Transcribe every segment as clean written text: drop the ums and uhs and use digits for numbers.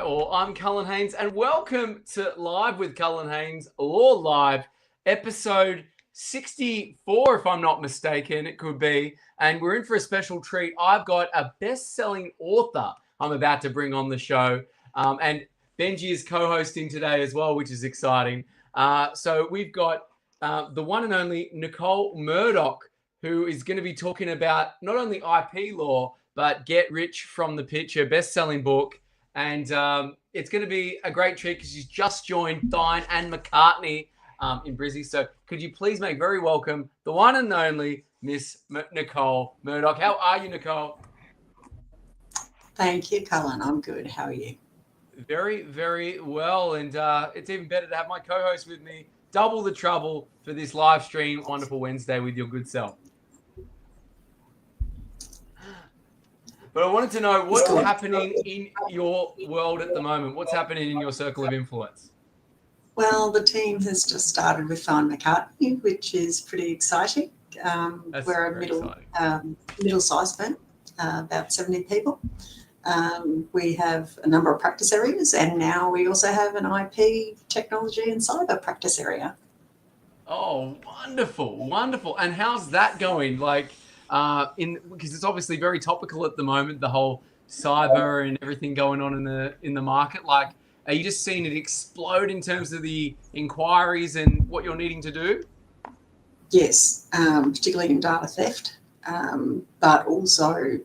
all. I'm Cullen Haynes, and welcome to Live with Cullen Haynes, Law Live, episode 64, if I'm not mistaken, it could be. And we're in for a special treat. I've got a best-selling author I'm about to bring on the show. And Benji is co-hosting today as well, which is exciting. So we've got the one and only Nicole Murdoch, who is going to be talking about not only IP law, but Get Rich from the Picture, best-selling book. And it's going to be a great treat because she's just joined Thynne and Macartney in Brizzy. So could you please make very welcome the one and only Miss Nicole Murdoch. How are you, Nicole? Thank you, Cullen. I'm good. How are you? Very, very well. And it's even better to have my co-host with me. Double the trouble for this live stream. Wonderful Wednesday with your good self. But I wanted to know what's happening in your world at the moment. What's happening in your circle of influence? Well, the team has just started with Thynne Macartney, which is pretty exciting. We're a middle-sized firm, about 70 people. We have a number of practice areas, and now we also have an IP, technology, and cyber practice area. Oh, wonderful, wonderful. And how's that going? Because it's obviously very topical at the moment, the whole cyber and everything going on in the market. Like, are you just seeing it explode in terms of the inquiries and what you're needing to do? Yes, particularly in data theft, but also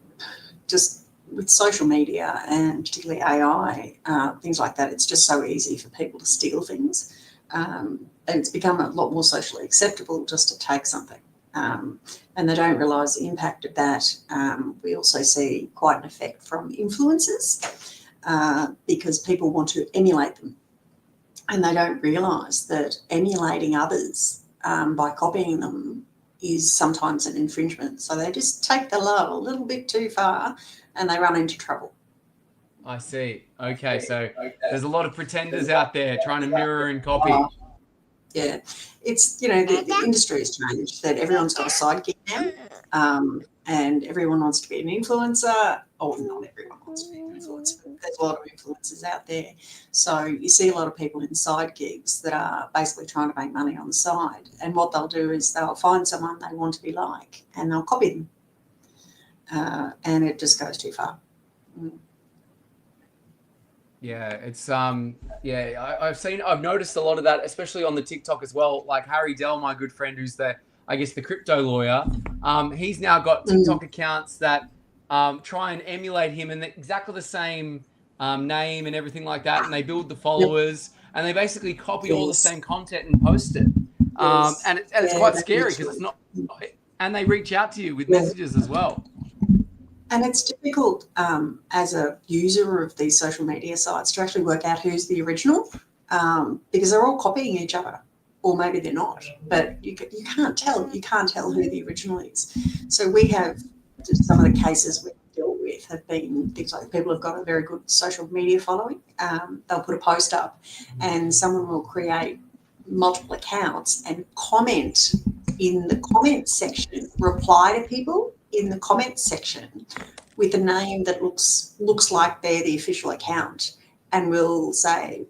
just with social media and particularly AI, things like that. It's just so easy for people to steal things. And it's become a lot more socially acceptable just to take something. And they don't realise the impact of that. We also see quite an effect from influencers because people want to emulate them. And they don't realise that emulating others by copying them is sometimes an infringement. So they just take the love a little bit too far and they run into trouble. I see. Okay, so there's a lot of pretenders out there trying to mirror and copy. Yeah, it's, the industry has changed, that everyone's got a side gig now, and everyone wants to be an influencer. Oh, not everyone wants to be an influencer, but there's a lot of influencers out there. So you see a lot of people in side gigs that are basically trying to make money on the side. And what they'll do is they'll find someone they want to be like and they'll copy them. And it just goes too far. Yeah, it's I've noticed a lot of that, especially on the TikTok as well. Like Harry Dell, my good friend, who's the crypto lawyer. He's now got TikTok accounts that try and emulate him and exactly the same name and everything like that, and they build the followers and they basically copy all the same content and post it. And it's quite scary because it's not, and they reach out to you with messages as well. And it's difficult as a user of these social media sites to actually work out who's the original because they're all copying each other, or maybe they're not. But you can't tell. You can't tell who the original is. So we have some of the cases we've dealt with have been things like people have got a very good social media following. They'll put a post up, and someone will create multiple accounts and comment in the comment section, reply to people in the comments section with a name that looks like they're the official account, and we'll say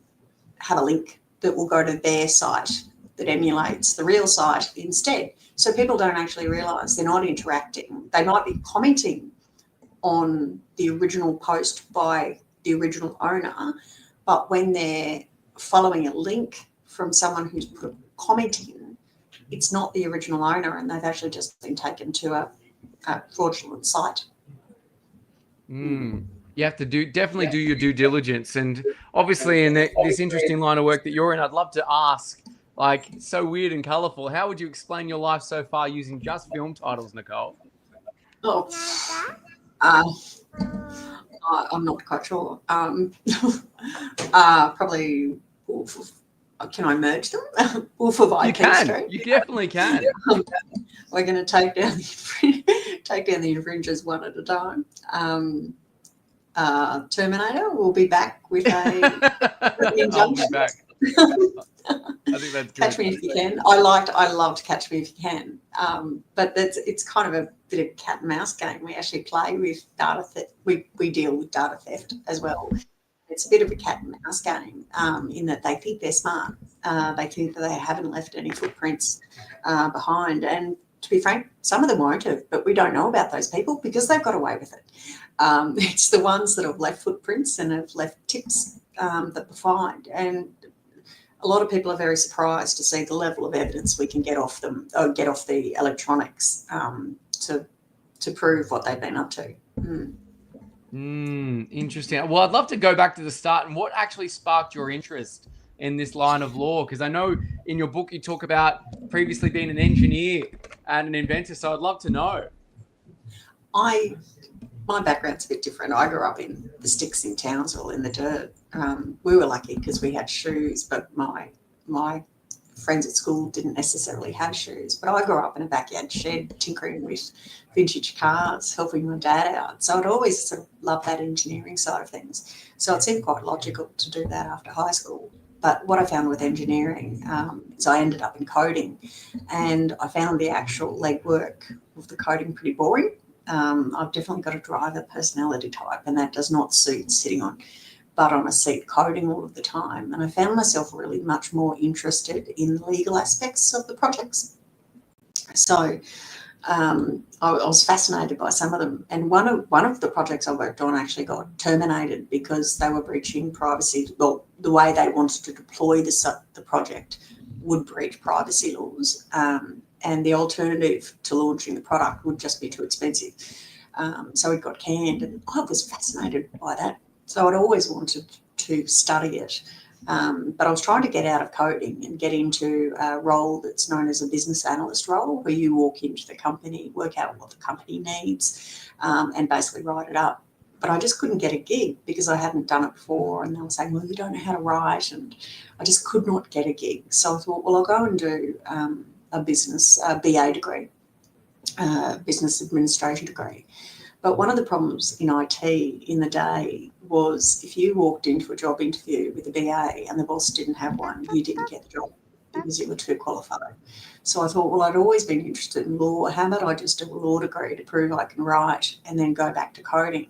have a link that will go to their site that emulates the real site instead. So people don't actually realise they're not interacting. They might be commenting on the original post by the original owner, but when they're following a link from someone who's put a comment in, it's not the original owner, and they've actually just been taken to a fraudulent site. You have to definitely do your due diligence, and obviously in this interesting line of work that you're in, I'd love to ask, like, it's so weird and colourful, how would you explain your life so far using just film titles, Nicole? I'm not quite sure. Probably. Can I merge them? Wolf of IP. You can. You definitely can. We're going to take down the infringers one at a time. Terminator will be back with a injunction. I'll be back. I think that's good. Catch Me If You Can. I loved Catch Me If You Can. But it's kind of a bit of cat and mouse game. We actually play with data theft. We deal with data theft as well. it's a bit of a cat and mouse game in that they think they're smart. They think that they haven't left any footprints behind. And to be frank, some of them won't have, but we don't know about those people because they've got away with it. It's the ones that have left footprints and have left tips that we find. And a lot of people are very surprised to see the level of evidence we can get off them, or get off the electronics to prove what they've been up to. Interesting. Well, I'd love to go back to the start and what actually sparked your interest in this line of law, because I know in your book you talk about previously being an engineer and an inventor, so I'd love to know. My background's a bit different. I grew up in the sticks in Townsville, in the dirt. We were lucky because we had shoes, but my friends at school didn't necessarily have shoes. But I grew up in a backyard shed tinkering with vintage cars, helping my dad out. So I'd always sort of loved that engineering side of things. So it seemed quite logical to do that after high school. But what I found with engineering is I ended up in coding, and I found the actual legwork of the coding pretty boring. I've definitely got a driver personality type, and that does not suit sitting on a seat coding all of the time. And I found myself really much more interested in the legal aspects of the projects. So I was fascinated by some of them. And one of the projects I worked on actually got terminated because they were breaching privacy. Well, the way they wanted to deploy the project would breach privacy laws. And the alternative to launching the product would just be too expensive. So it got canned, and I was fascinated by that. So I'd always wanted to study it. But I was trying to get out of coding and get into a role that's known as a business analyst role, where you walk into the company, work out what the company needs, and basically write it up. But I just couldn't get a gig because I hadn't done it before. And they were saying, well, you don't know how to write. And I just could not get a gig. So I thought, well, I'll go and do a BA degree, business administration degree. But one of the problems in IT in the day was if you walked into a job interview with a BA and the boss didn't have one, you didn't get the job because you were too qualified. So I thought, well, I'd always been interested in law. How about I just do a law degree to prove I can write and then go back to coding?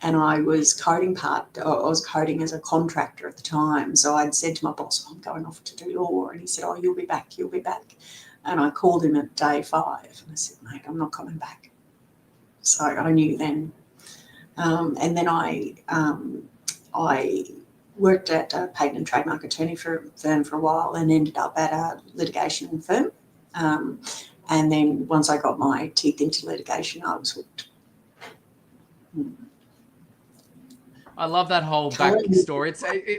And I was coding as a contractor at the time. So I'd said to my boss, I'm going off to do law. And he said, oh, you'll be back. And I called him at day 5 and I said, mate, I'm not coming back. So I knew then. And then I worked at a patent and trademark attorney firm for a while and ended up at a litigation firm. And then once I got my teeth into litigation, I was hooked. I love that whole backstory.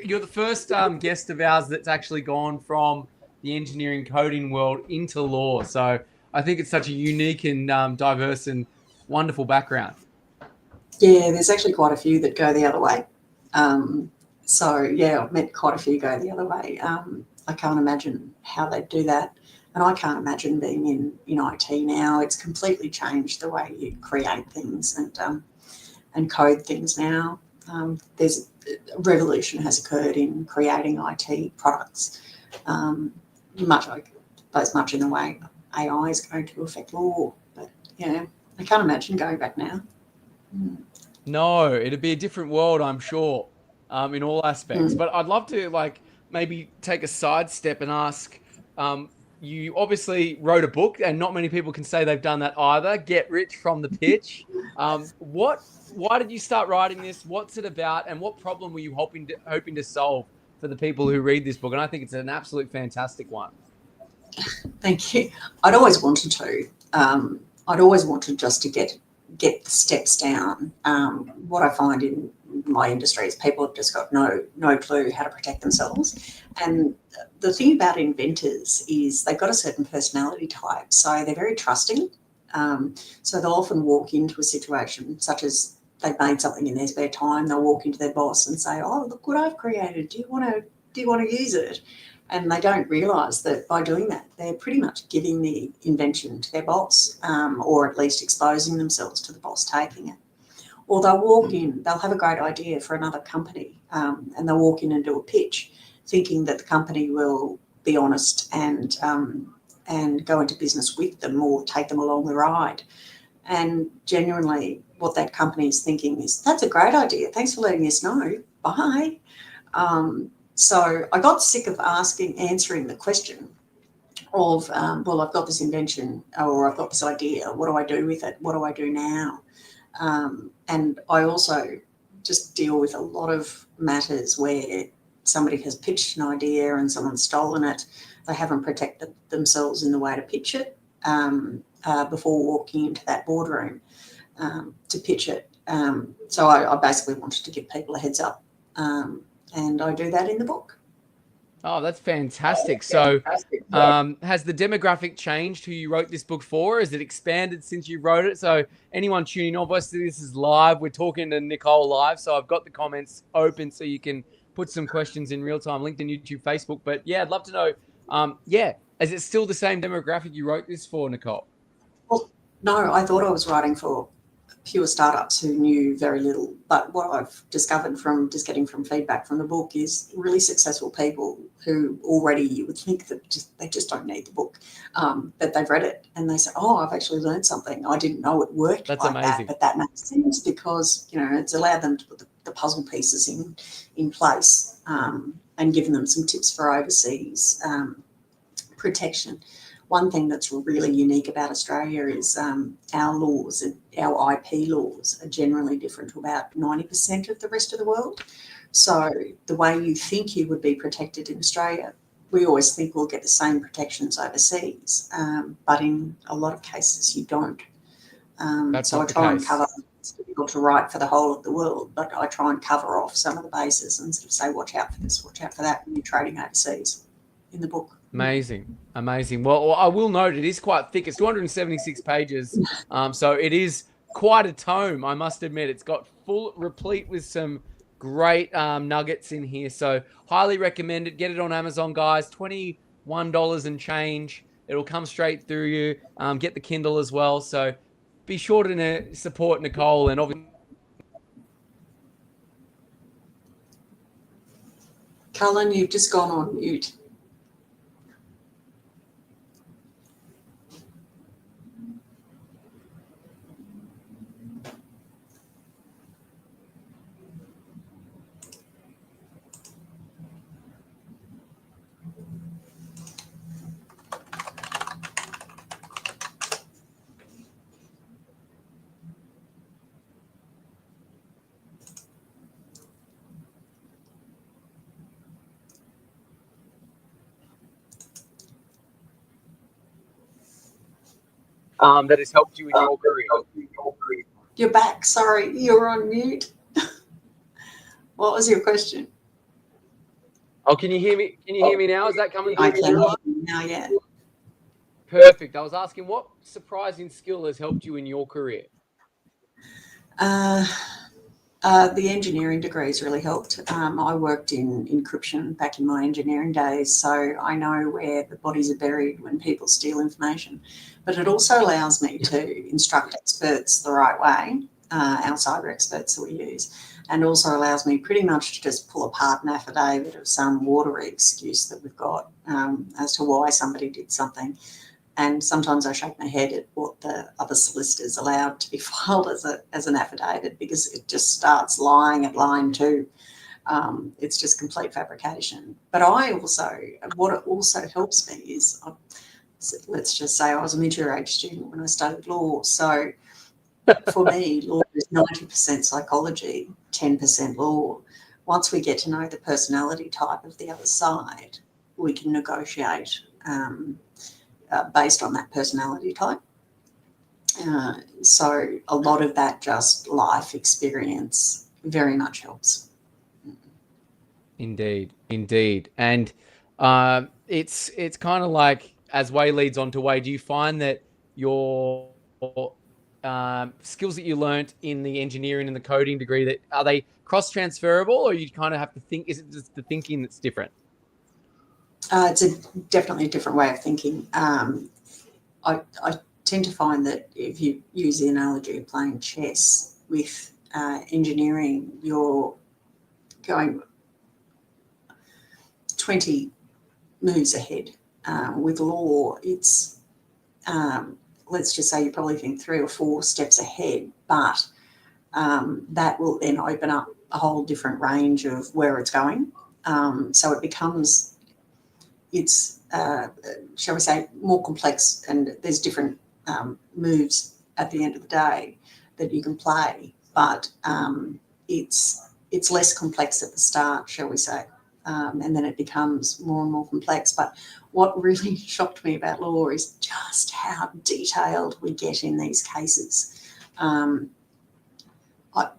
You're the first guest of ours that's actually gone from the engineering coding world into law. So I think it's such a unique and diverse and wonderful background. Yeah, there's actually quite a few that go the other way. So, yeah, I've met quite a few go the other way. I can't imagine how they do that. And I can't imagine being in IT now. It's completely changed the way you create things and code things now. There's a revolution has occurred in creating IT products, much in the way AI is going to affect law. But, yeah, I can't imagine going back now. No, it'd be a different world, I'm sure, in all aspects. But I'd love to maybe take a sidestep and ask, you obviously wrote a book, and not many people can say they've done that either. Get Rich from the Pitch. Why did you start writing this? What's it about? And what problem were you hoping to solve for the people who read this book? And I think it's an absolute fantastic one. Thank you. I'd always wanted to. I'd always wanted just to get the steps down. What I find in my industry is people have just got no clue how to protect themselves. And the thing about inventors is they've got a certain personality type, so they're very trusting. So they'll often walk into a situation such as they've made something in their spare time. They'll walk into their boss and say, "Oh, look what I've created. Do you want to use it?" And they don't realise that by doing that, they're pretty much giving the invention to their boss, or at least exposing themselves to the boss taking it. Or they'll walk in, they'll have a great idea for another company, and they'll walk in and do a pitch, thinking that the company will be honest and go into business with them or take them along the ride. And genuinely, what that company is thinking is, "That's a great idea. Thanks for letting us know, bye. So I got sick of answering the question of, well, I've got this invention or I've got this idea. What do I do with it? What do I do now? And I also just deal with a lot of matters where somebody has pitched an idea and someone's stolen it. They haven't protected themselves in the way to pitch it before walking into that boardroom to pitch it. So I basically wanted to give people a heads up, and I do that in the book. Oh, that's fantastic. So has the demographic changed who you wrote this book for? Has it expanded since you wrote it? So anyone tuning in, obviously this is live. We're talking to Nicole live. So I've got the comments open so you can put some questions in real time, LinkedIn, YouTube, Facebook. But yeah, I'd love to know, is it still the same demographic you wrote this for, Nicole? Well, no, I thought I was writing for pure startups who knew very little. But what I've discovered from just getting from feedback from the book is really successful people who already you would think that they just don't need the book, but they've read it and they say, oh, I've actually learned something. I didn't know it worked That's like amazing. that, but that makes sense because, it's allowed them to put the puzzle pieces in place and given them some tips for overseas protection. One thing that's really unique about Australia is our laws, our IP laws are generally different to about 90% of the rest of the world. So the way you think you would be protected in Australia, we always think we'll get the same protections overseas, but in a lot of cases you don't. So I try and cover, it's difficult to write for the whole of the world, but I try and cover off some of the bases and sort of say, watch out for this, watch out for that when you're trading overseas in the book. Amazing. Well, I will note it is quite thick. It's 276 pages. So it is quite a tome, I must admit. It's got replete with some great nuggets in here. So highly recommend it. Get it on Amazon, guys. $21 and change. It'll come straight through you. Get the Kindle as well. So be sure to support Nicole and obviously. Cullen, you've just gone on mute. That has helped you in your career. You're back. Sorry, you're on mute. What was your question? Oh, can you hear me? Can you hear me now? Is that coming through? I can hear you now, yeah. Perfect. I was asking what surprising skill has helped you in your career? The engineering degrees really helped. I worked in encryption back in my engineering days, so I know where the bodies are buried when people steal information. But it also allows me to instruct experts the right way, our cyber experts that we use, and also allows me pretty much to just pull apart an affidavit of some watery excuse that we've got as to why somebody did something. And sometimes I shake my head at what the other solicitors allowed to be filed as an affidavit, because it just starts lying at line 2. It's just complete fabrication. But what it also helps me is, let's just say I was a mid-year student when I studied law. So for me, law is 90% psychology, 10% law. Once we get to know the personality type of the other side, we can negotiate based on that personality type. So a lot of that just life experience very much helps. Indeed. And it's kind of like, as way leads on to way, do you find that your skills that you learnt in the engineering and the coding degree, that are they cross-transferable, or you kind of have to think, is it just the thinking that's different? It's definitely a different way of thinking. I tend to find that if you use the analogy of playing chess with engineering, you're going 20 moves ahead. With law, it's, let's just say you probably think 3 or 4 steps ahead, but that will then open up a whole different range of where it's going. So it becomes, shall we say, more complex, and there's different moves at the end of the day that you can play, but it's less complex at the start, shall we say, and then it becomes more and more complex. But what really shocked me about law is just how detailed we get in these cases.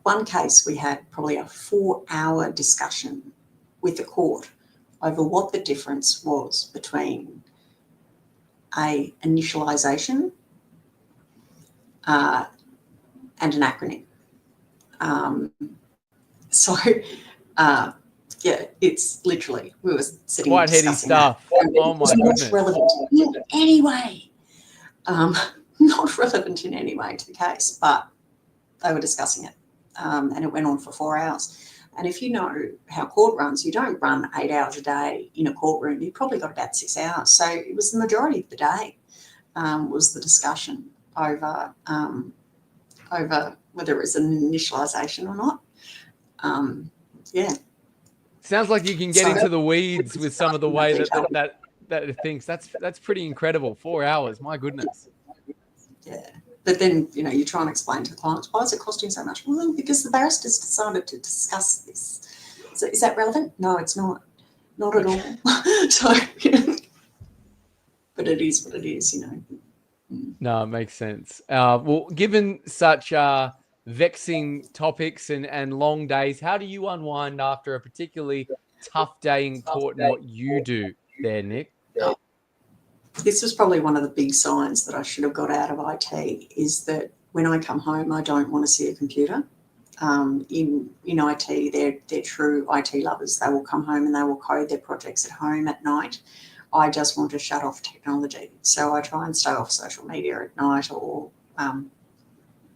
One case, we had probably a 4-hour discussion with the court over what the difference was between a initialisation and an acronym. Yeah, it's literally, we were sitting quite heady stuff. Oh my goodness. Relevant in any way. Not relevant in any way to the case, but they were discussing it. And it went on for 4 hours. And if you know how court runs, you don't run 8 hours a day in a courtroom. You've probably got about 6 hours. So it was the majority of the day was the discussion over whether it was an initialisation or not. Yeah. Sounds like you can get into the weeds with some of the way that it thinks. That's pretty incredible. 4 hours, my goodness. Yeah. But then, you try and explain to the clients, why is it costing so much? Well, because the barristers decided to discuss this. So is that relevant? No, it's not. Not at all. So, but it is what it is, No, it makes sense. Well, given such vexing topics and long days, how do you unwind after a particularly tough day in court, and what you do there, Nick? This was probably one of the big signs that I should have got out of IT, is that when I come home, I don't want to see a computer. In IT, they're true IT lovers. They will come home and they will code their projects at home at night. I just want to shut off technology. So I try and stay off social media at night, or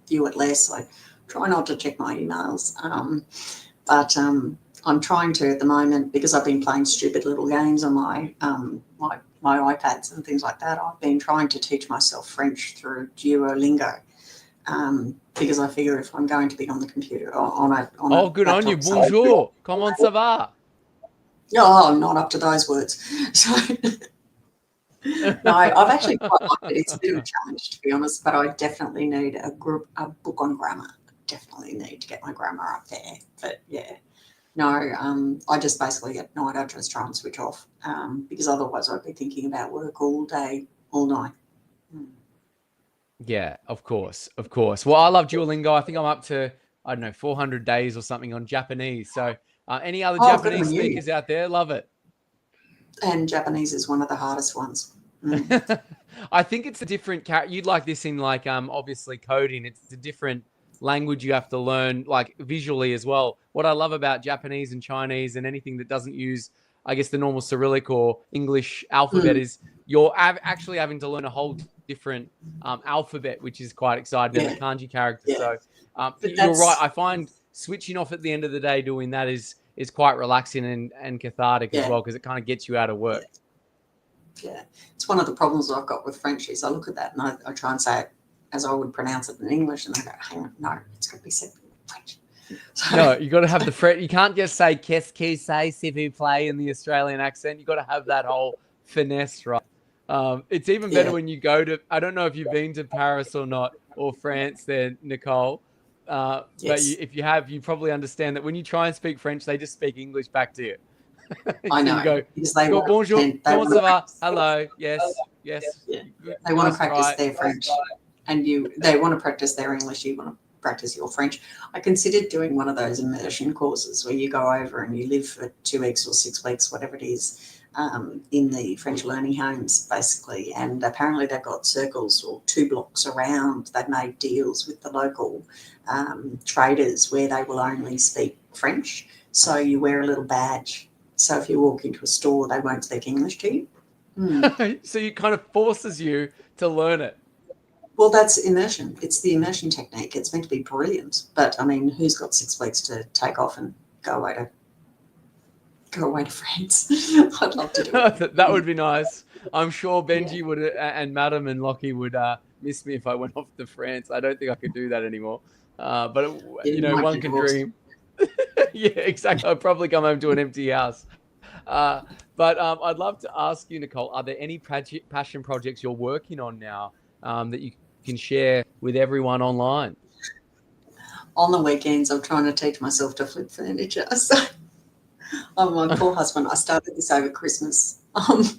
view it less. I try not to check my emails. But I'm trying to at the moment, because I've been playing stupid little games on my iPads and things like that. I've been trying to teach myself French through Duolingo, because I figure if I'm going to be on the computer good on you. Bonjour. Comment ça va? Oh, not up to those words. So, no, I've actually quite liked it. It's a bit of a challenge, to be honest, but I definitely need a book on grammar. Definitely need to get my grammar up there. But yeah. No, I just basically at night I just try and switch off, because otherwise I'd be thinking about work all day, all night. Yeah, of course. Well, I love Duolingo. I think I'm up to, 400 days or something on Japanese. So any other Japanese speakers out there, love it. And Japanese is one of the hardest ones. I think it's a different you'd like this in obviously coding. It's a different language you have to learn, like visually as well. What I love about Japanese and Chinese and anything that doesn't use, I guess, the normal Cyrillic or English alphabet is you're actually having to learn a whole different alphabet, which is quite exciting. And the kanji character. So you're right. I find switching off at the end of the day doing that is quite relaxing and cathartic as well, because it kind of gets you out of work. Yeah. It's one of the problems I've got with French is I look at that and I try and say it as I would pronounce it in English, and I go, hang on, no, it's got to be said in French. So, no, you got to have the French. You can't just say "qu'est-ce que c'est, s'il vous plaît" in the Australian accent. You got to have that whole finesse, right? It's even better when you go to. I don't know if you've been to Paris or not, or France, there, Nicole. But if you have, you probably understand that when you try and speak French, they just speak English back to you. I know. You go, because they bonjour, comment ça va? Hello, yes. Yeah. They want to practice their French, and they want to practice their English. You want to practice your French. I considered doing one of those immersion courses where you go over and you live for 2 weeks or 6 weeks, whatever it is, in the French learning homes, basically. And apparently they've got circles or 2 blocks around. They've made deals with the local traders where they will only speak French. So you wear a little badge. So if you walk into a store, they won't speak English to you. So it kind of forces you to learn it. Well, that's immersion. It's the immersion technique. It's meant to be brilliant. But, I mean, who's got 6 weeks to take off and go away to France? I'd love to do it. That would be nice. I'm sure Benji would and Madam and Lockie would miss me if I went off to France. I don't think I could do that anymore. But, one can dream. Yeah, exactly. I'll probably come home to an empty house. But I'd love to ask you, Nicole, are there any passion projects you're working on now that you can share with everyone online? On the weekends, I'm trying to teach myself to flip furniture. So, my poor husband, I started this over Christmas, and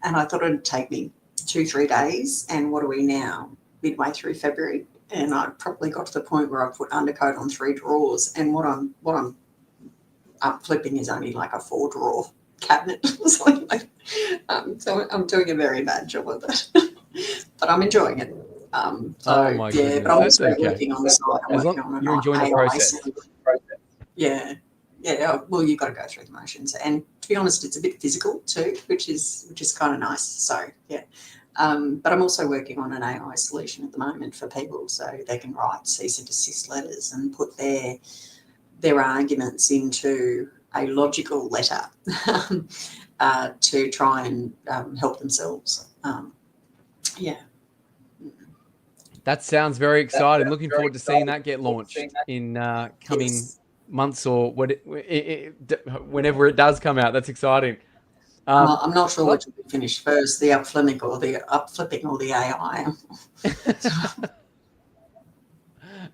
I thought it'd take me 2-3 days. And what are we now? Midway through February, and I probably got to the point where I put undercoat on 3 drawers, and what I'm up flipping is only like a 4-drawer cabinet or something like. So I'm doing a very bad job of it, but I'm enjoying it. Oh my goodness, but I'm that's also okay. working on the side. I'm As working long on you're an enjoying the AI process. Yeah. Well, you've got to go through the motions, and to be honest, it's a bit physical too, which is kind of nice. So yeah. But I'm also working on an AI solution at the moment for people, so they can write cease and desist letters and put their arguments into a logical letter to try and help themselves. Yeah. That sounds very exciting. Looking forward to seeing that get launched in coming Yes. months or whenever it does come out. That's exciting. I'm not sure which will be finished first, the upflipping or the AI.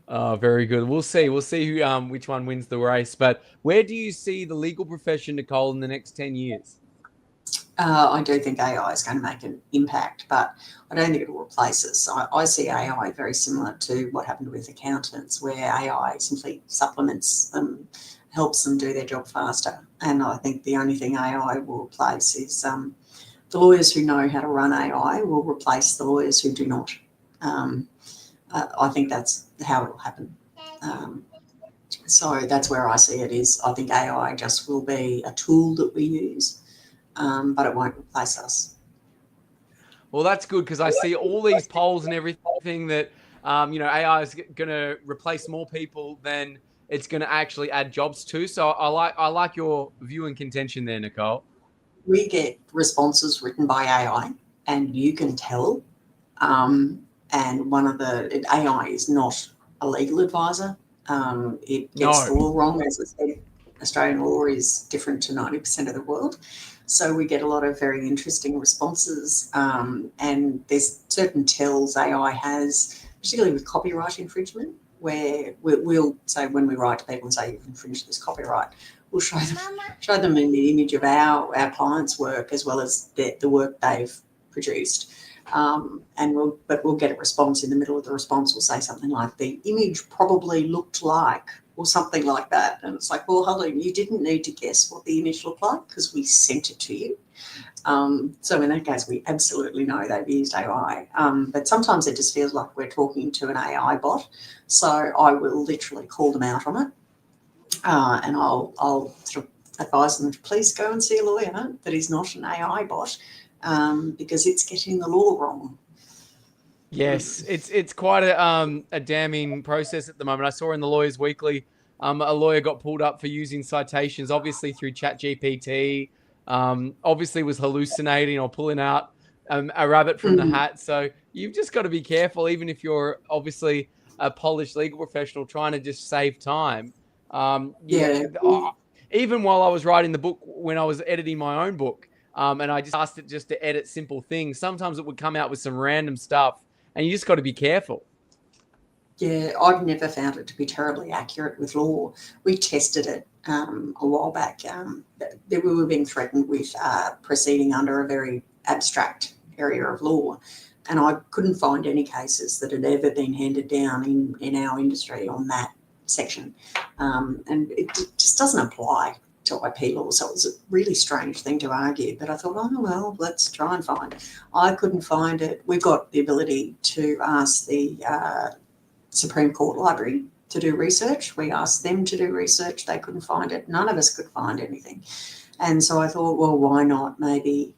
Oh, very good. We'll see. We'll see who, which one wins the race. But where do you see the legal profession, Nicole, in the next 10 years? I do think AI is going to make an impact, but I don't think it will replace us. I see AI very similar to what happened with accountants, where AI simply supplements them, helps them do their job faster. And I think the only thing AI will replace is the lawyers who know how to run AI will replace the lawyers who do not. I think that's how it will happen. So that's where I see it is. I think AI just will be a tool that we use, but it won't replace us. Well, that's good because I see all these polls and everything that, AI is going to replace more people than it's going to actually add jobs to. So I like your view and contention there, Nicole. We get responses written by AI, and you can tell. And one of the AI is not a legal advisor. It gets the law wrong. As I said, Australian law is different to 90% of the world. So we get a lot of very interesting responses. And there's certain tells AI has, particularly with copyright infringement, where we'll say when we write to people and say you've infringed this copyright, we'll show them an image of our client's work as well as the work they've produced. And we'll get a response. In the middle of the response, we'll say something like, the image probably looked like, or something like that. And it's like, well, hold on, you didn't need to guess what the image looked like because we sent it to you. So in that case, we absolutely know they've used AI. But sometimes it just feels like we're talking to an AI bot. So I will literally call them out on it. And I'll sort of advise them to please go and see a lawyer that is not an AI bot, because it's getting the law wrong. Yes, it's quite a damning process at the moment. I saw in the Lawyers Weekly, a lawyer got pulled up for using citations, obviously through ChatGPT. Obviously was hallucinating or pulling out a rabbit from the hat. So you've just got to be careful, even if you're obviously a polished legal professional trying to just save time. Even while I was writing the book, when I was editing my own book, and I just asked it just to edit simple things, sometimes it would come out with some random stuff. And you just got to be careful. Yeah, I've never found it to be terribly accurate with law. We tested it a while back. We were being threatened with proceeding under a very abstract area of law. And I couldn't find any cases that had ever been handed down in our industry on that section. And it just doesn't apply to IP law. So it was a really strange thing to argue. But I thought, oh, well, let's try and find it. I couldn't find it. We've got the ability to ask the Supreme Court Library to do research. We asked them to do research. They couldn't find it. None of us could find anything. And so I thought, well, why not? Maybe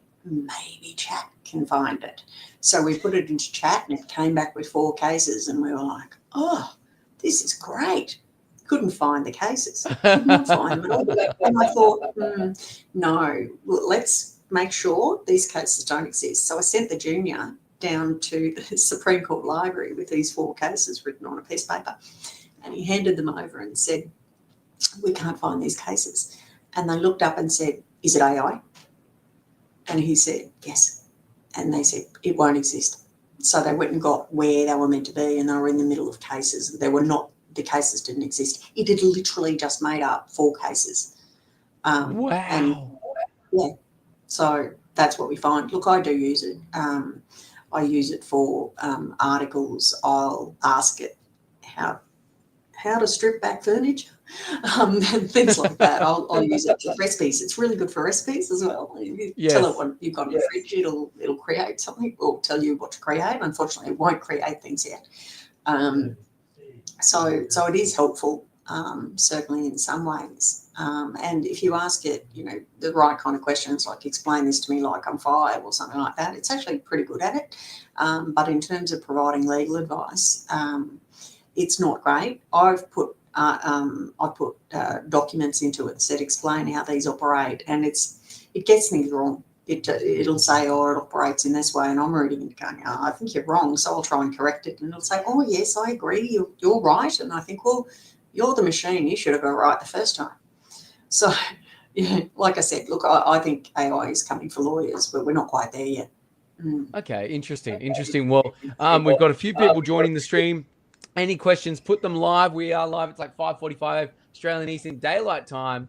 chat can find it. So we put it into chat and it came back with 4 cases and we were like, oh, this is great. Couldn't find the cases. Could not find them. And I thought, no, let's make sure these cases don't exist. So I sent the junior down to the Supreme Court Library with these 4 cases written on a piece of paper, and he handed them over and said, we can't find these cases. And they looked up and said, is it AI? And he said, yes. And they said, it won't exist. So they went and got where they were meant to be, and they were in the middle of cases. The cases didn't exist. It had literally just made up 4 cases. Wow. And yeah, so that's what we find. Look, I do use it. I use it for articles. I'll ask it how to strip back furniture, and things like that. I'll use it for recipes. It's really good for recipes as well. You tell it what you've got in the fridge, it'll create something, or tell you what to create. Unfortunately, it won't create things yet. So it is helpful, certainly in some ways. And if you ask it, the right kind of questions, like explain this to me like I'm 5 or something like that, it's actually pretty good at it. But in terms of providing legal advice, it's not great. I've put documents into it that explain how these operate, and it gets things wrong. It'll say, oh, it operates in this way, and I'm reading it going, oh, I think you're wrong, so I'll try and correct it. And it'll say, oh, yes, I agree, you're right. And I think, well, you're the machine, you should have got it right the first time. So, like I said, look, I think AI is coming for lawyers, but we're not quite there yet. Okay, interesting. Well, we've got a few people joining the stream. Any questions, put them live. We are live. It's like 5:45 Australian Eastern Daylight Time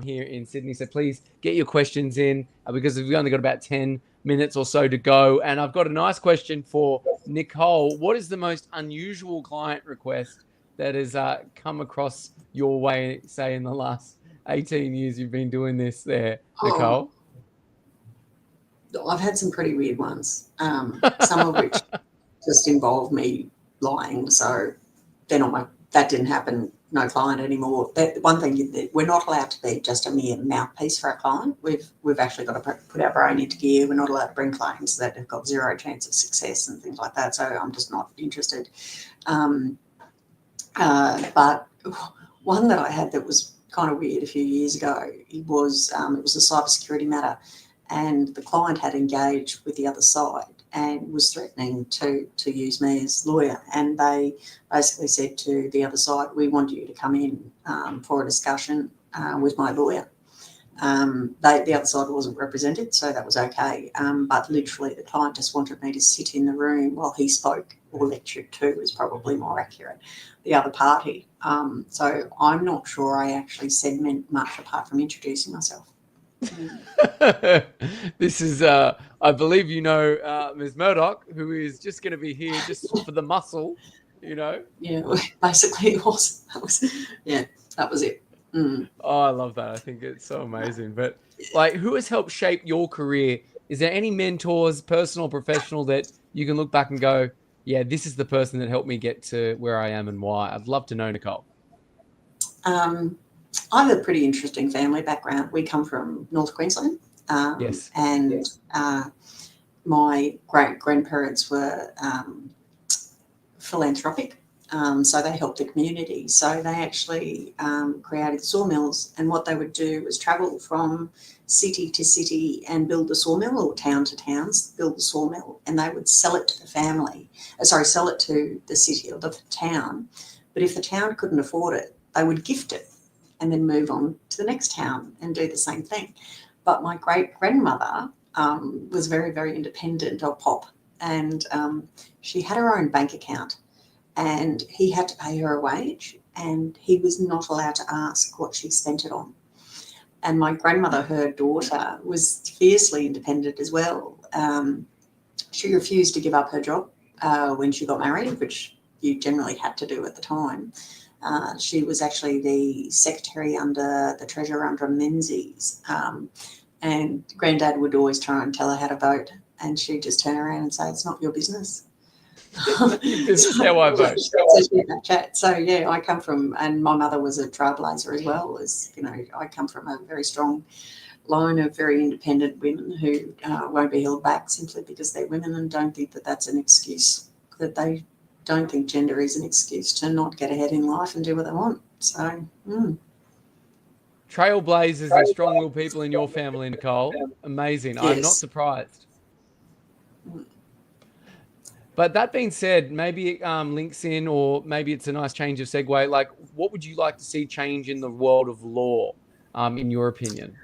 here in Sydney. So please get your questions in because we've only got about 10 minutes or so to go. And I've got a nice question for Nicole. What is the most unusual client request that has come across your way, say, in the last 18 years you've been doing this there, Nicole? I've had some pretty weird ones, some of which just involve me lying. So that didn't happen, no client anymore. One thing, we're not allowed to be just a mere mouthpiece for our client. We've actually got to put our brain into gear. We're not allowed to bring claims that have got 0 chance of success and things like that. So I'm just not interested. But one that I had that was kind of weird a few years ago, it was a cybersecurity matter, and the client had engaged with the other side and was threatening to use me as lawyer. And they basically said to the other side, we want you to come in for a discussion with my lawyer. The other side wasn't represented, so that was okay. But literally the client just wanted me to sit in the room while he spoke, or lectured to is probably more accurate, the other party. So I'm not sure I actually said much apart from introducing myself. This is, I believe Ms. Murdoch, who is just going to be here just for the muscle, Yeah, basically it was. That was it. Oh, I love that. I think it's so amazing. But who has helped shape your career? Is there any mentors, personal or professional, that you can look back and go, yeah, this is the person that helped me get to where I am and why? I'd love to know, Nicole. I have a pretty interesting family background. We come from North Queensland. Yes. And my great-grandparents were philanthropic, so they helped the community. So they actually created sawmills, and what they would do was travel from city to city and build the sawmill, or town to towns, build the sawmill, and they would sell it to the sell it to the city or the town. But if the town couldn't afford it, they would gift it and then move on to the next town and do the same thing. But my great-grandmother was very, very independent of Pop, and she had her own bank account, and he had to pay her a wage, and he was not allowed to ask what she spent it on. And my grandmother, her daughter, was fiercely independent as well. She refused to give up her job when she got married, which you generally had to do at the time. She was actually the secretary under the treasurer under Menzies, and Granddad would always try and tell her how to vote, and she'd just turn around and say, "It's not your business." This is how I vote. So yeah, I come from, and my mother was a trailblazer as well. I come from a very strong line of very independent women who won't be held back simply because they're women, and don't think that that's an excuse, that they don't think gender is an excuse to not get ahead in life and do what they want. So, Trailblazers and strong-willed people in your family, Nicole. Amazing. Yes. I'm not surprised. But that being said, maybe it links in, or maybe it's a nice change of segue. Like, what would you like to see change in the world of law, in your opinion?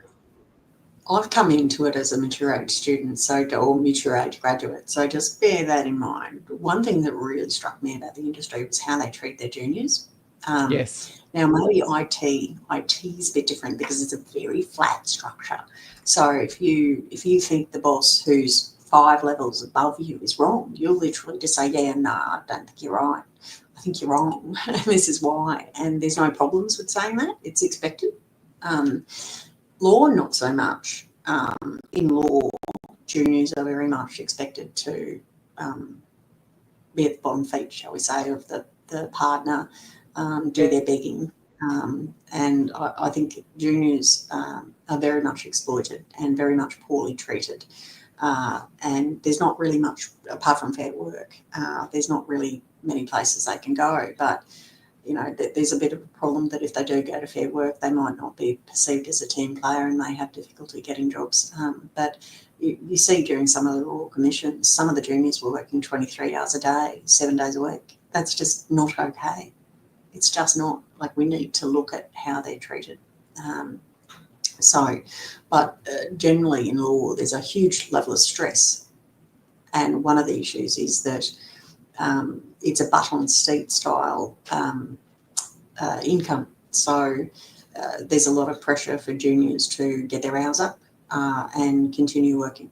I've come into it as a mature age student, or mature age graduate, so just bear that in mind. One thing that really struck me about the industry was how they treat their juniors. Yes. Now, maybe IT is a bit different because it's a very flat structure. So if you think the boss who's 5 levels above you is wrong, you'll literally just say, yeah, no, I don't think you're right. I think you're wrong, and this is why. And there's no problems with saying that. It's expected. Law, not so much. In law, juniors are very much expected to be at the bottom feet, shall we say, of the partner, do their begging. And I think juniors are very much exploited and very much poorly treated. And there's not really much, apart from fair work, there's not really many places they can go. But there's a bit of a problem that if they do go to fair work, they might not be perceived as a team player and may have difficulty getting jobs. But you see during some of the Royal Commissions, some of the juniors were working 23 hours a day, 7 days a week. That's just not okay. It's just not. Like, we need to look at how they're treated. But generally in law, there's a huge level of stress. And one of the issues is that it's a butt-on-seat style income. So there's a lot of pressure for juniors to get their hours up and continue working.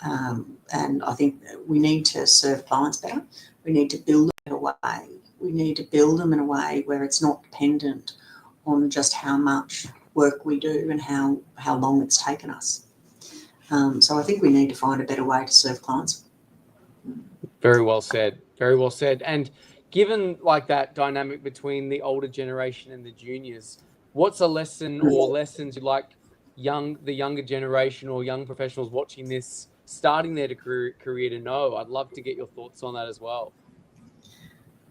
And I think we need to serve clients better. We need to build them in a way. We need to build them in a way where it's not dependent on just how much work we do and how long it's taken us. So I think we need to find a better way to serve clients. Very well said. Very well said. And given like that dynamic between the older generation and the juniors, what's a lesson or lessons you'd like the younger generation or young professionals watching this, starting their career to know? I'd love to get your thoughts on that as well.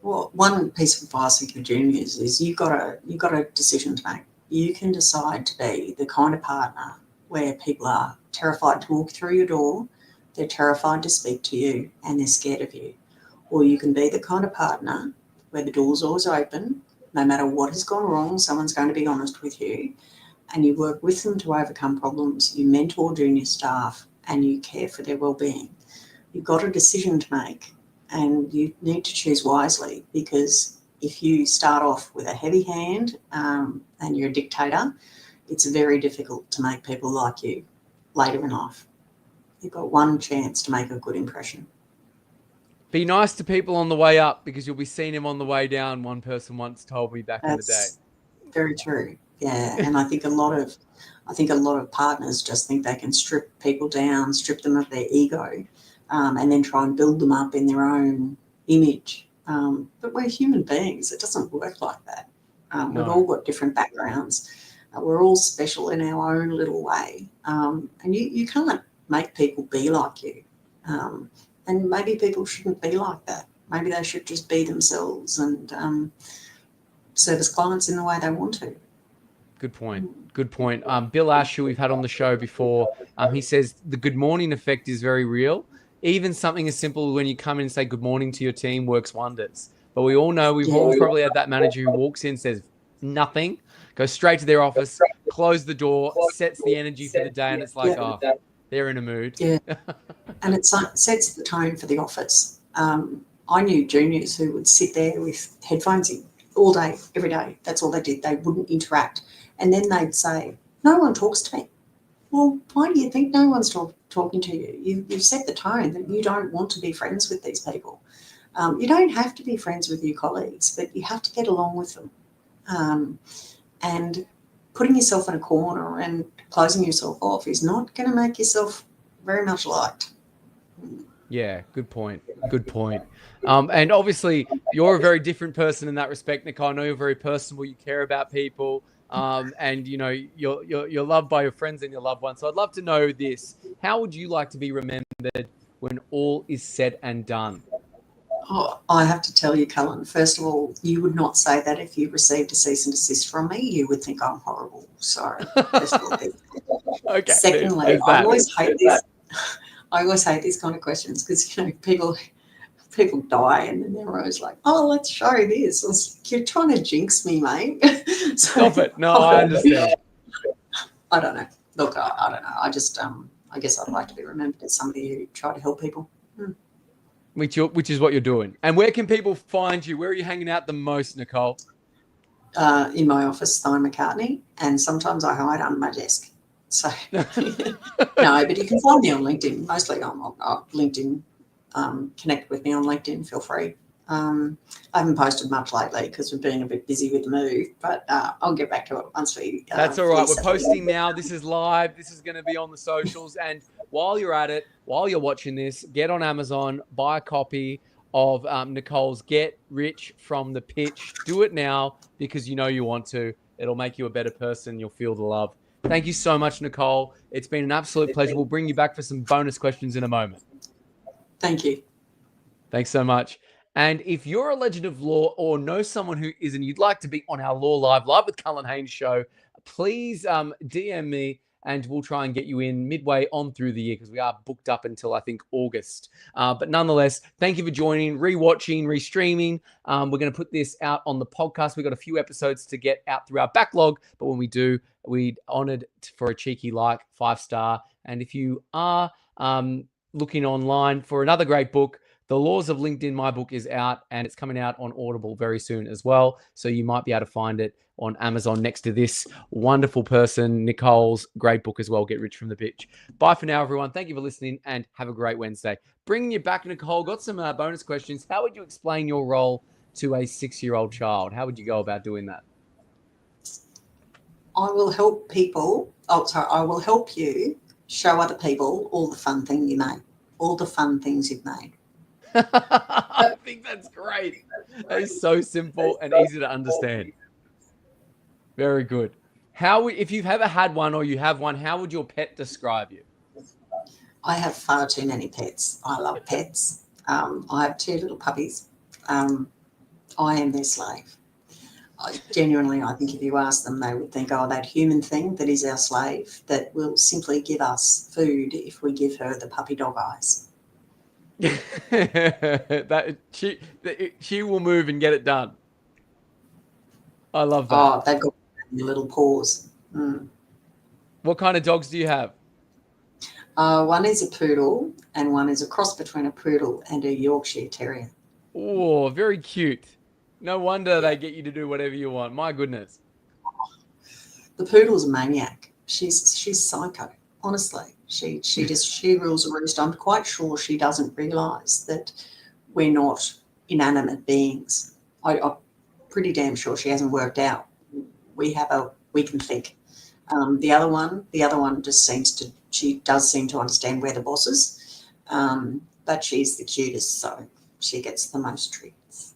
Well, one piece of advice for juniors is you've got a decision to make. You can decide to be the kind of partner where people are terrified to walk through your door, they're terrified to speak to you, and they're scared of you. Or you can be the kind of partner where the door's always open, no matter what has gone wrong, someone's going to be honest with you, and you work with them to overcome problems, you mentor junior staff, and you care for their well-being. You've got a decision to make, and you need to choose wisely, because if you start off with a heavy hand and you're a dictator, it's very difficult to make people like you later in life. You've got one chance to make a good impression. Be nice to people on the way up, because you'll be seeing them on the way down. One person once told me back in the day. Very true. Yeah, and I think a lot of partners just think they can strip people down, strip them of their ego, and then try and build them up in their own image. But we're human beings. It doesn't work like that. No. We've all got different backgrounds. We're all special in our own little way. And you can't make people be like you. And maybe people shouldn't be like that. Maybe they should just be themselves and service clients in the way they want to. Good point. Good point. Bill Ash, who we've had on the show before, he says the good morning effect is very real. Even something as simple when you come in and say good morning to your team works wonders. But we all know, we've all probably had that manager who walks in, says nothing, goes straight to their office, close the door, sets the energy for the day, and it's like, oh, they're in a mood. Yeah, and it sets the tone for the office. I knew juniors who would sit there with headphones in all day, every day. That's all they did. They wouldn't interact. And then they'd say, no one talks to me. Well, why do you think no one's talking to you? You've set the tone that you don't want to be friends with these people. You don't have to be friends with your colleagues, but you have to get along with them. And putting yourself in a corner and closing yourself off is not going to make yourself very much liked. Yeah, good point. Good point. And obviously, you're a very different person in that respect, Nicole. I know you're very personable. You care about people. And you're loved by your friends and your loved ones. So I'd love to know this: how would you like to be remembered when all is said and done? Oh, I have to tell you, Cullen, first of all, you would not say that if you received a cease and desist from me. You would think I'm horrible. Sorry. First of all, okay. Secondly, I always hate this. I always hate these kind of questions because people people die, and then they're always like, "Oh, let's show this." I was like, "You're trying to jinx me, mate." Stop it. No, I understand. I don't know. Look, I don't know. I just, I guess I'd like to be remembered as somebody who tried to help people. Which is what you're doing. And where can people find you? Where are you hanging out the most, Nicole? In my office, Thynne Macartney, and sometimes I hide under my desk. So, no, but you can find me on LinkedIn. Mostly on LinkedIn. Connect with me on LinkedIn. Feel free. I haven't posted much lately because we've been a bit busy with the move, but I'll get back to it once we. That's all right. We're posting now. This is live. This is going to be on the socials. And while you're at it, while you're watching this, get on Amazon, buy a copy of Nicole's Get Rich from the Pitch. Do it now because you know you want to. It'll make you a better person. You'll feel the love. Thank you so much, Nicole. It's been an absolute pleasure. We'll bring you back for some bonus questions in a moment. Thank you. Thanks so much. And if you're a legend of law or know someone who is and you'd like to be on our Law Live with Cullen Haynes show, please DM me and we'll try and get you in midway on through the year because we are booked up until I think August. But nonetheless, thank you for joining, rewatching, restreaming. We're going to put this out on the podcast. We've got a few episodes to get out through our backlog, but when we do, we'd honored for a cheeky 5-star. And if you are looking online for another great book, The Laws of LinkedIn, my book is out and it's coming out on Audible very soon as well. So you might be able to find it on Amazon next to this wonderful person, Nicole's great book as well, Get Rich from the Pitch. Bye for now, everyone. Thank you for listening and have a great Wednesday. Bringing you back, Nicole, got some bonus questions. How would you explain your role to a 6-year-old child? How would you go about doing that? I will help people. I will help you show other people all the fun things you made, all the fun things you've made. I think that's great. That is so simple and easy to understand. Very good. If you've ever had one or you have one, how would your pet describe you? I have far too many pets. I love pets. I have 2 little puppies. I am their slave. I think if you ask them, they would think, oh, that human thing that is our slave that will simply give us food if we give her the puppy dog eyes. She will move and get it done. I love that. Oh, they've got little paws. What kind of dogs do you have? One is a poodle and one is a cross between a poodle and a Yorkshire Terrier. Oh, very cute. No wonder they get you to do whatever you want. My goodness. The poodle's a maniac. She's psycho. Honestly, she rules the roost. I'm quite sure she doesn't realise that we're not inanimate beings. I'm pretty damn sure she hasn't worked out. We can think. The other one just she does seem to understand we're the bosses, but she's the cutest, so she gets the most treats.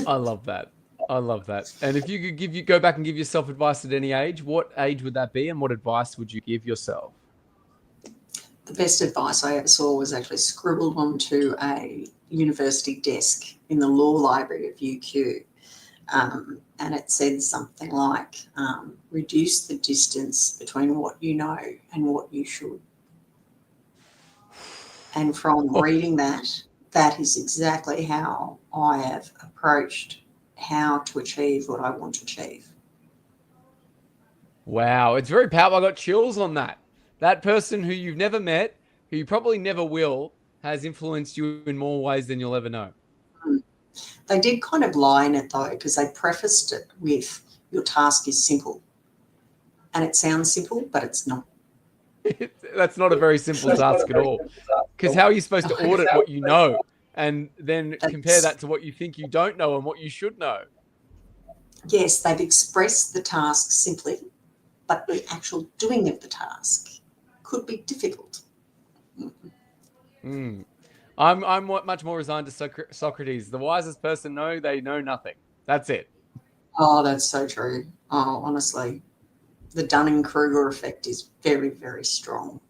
I love that. And if you could go back and give yourself advice at any age, what age would that be, and what advice would you give yourself? The best advice I ever saw was actually scribbled onto a university desk in the law library of UQ. And it said something like, reduce the distance between what you know and what you should. And from reading that is exactly how I have approached how to achieve what I want to achieve. Wow, it's very powerful. I got chills on that. That person who you've never met, who you probably never will, has influenced you in more ways than you'll ever know. They did kind of lie in it, though, because they prefaced it with, your task is simple. And it sounds simple, but it's not. That's not a very simple task at all. Because how are you supposed to audit what you know and then compare that to what you think you don't know and what you should know? Yes, they've expressed the task simply, but the actual doing of the task could be difficult. I'm much more resigned to Socrates. The wisest person they know nothing. That's it. Oh, that's so true. Oh, honestly, the Dunning-Kruger effect is very, very strong.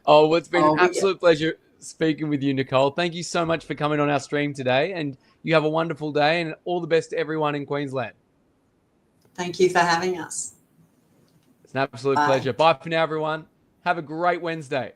Well, it's been an absolute pleasure speaking with you, Nicole. Thank you so much for coming on our stream today, and you have a wonderful day, and all the best to everyone in Queensland. Thank you for having us. It's an absolute pleasure. Bye for now, everyone. Have a great Wednesday.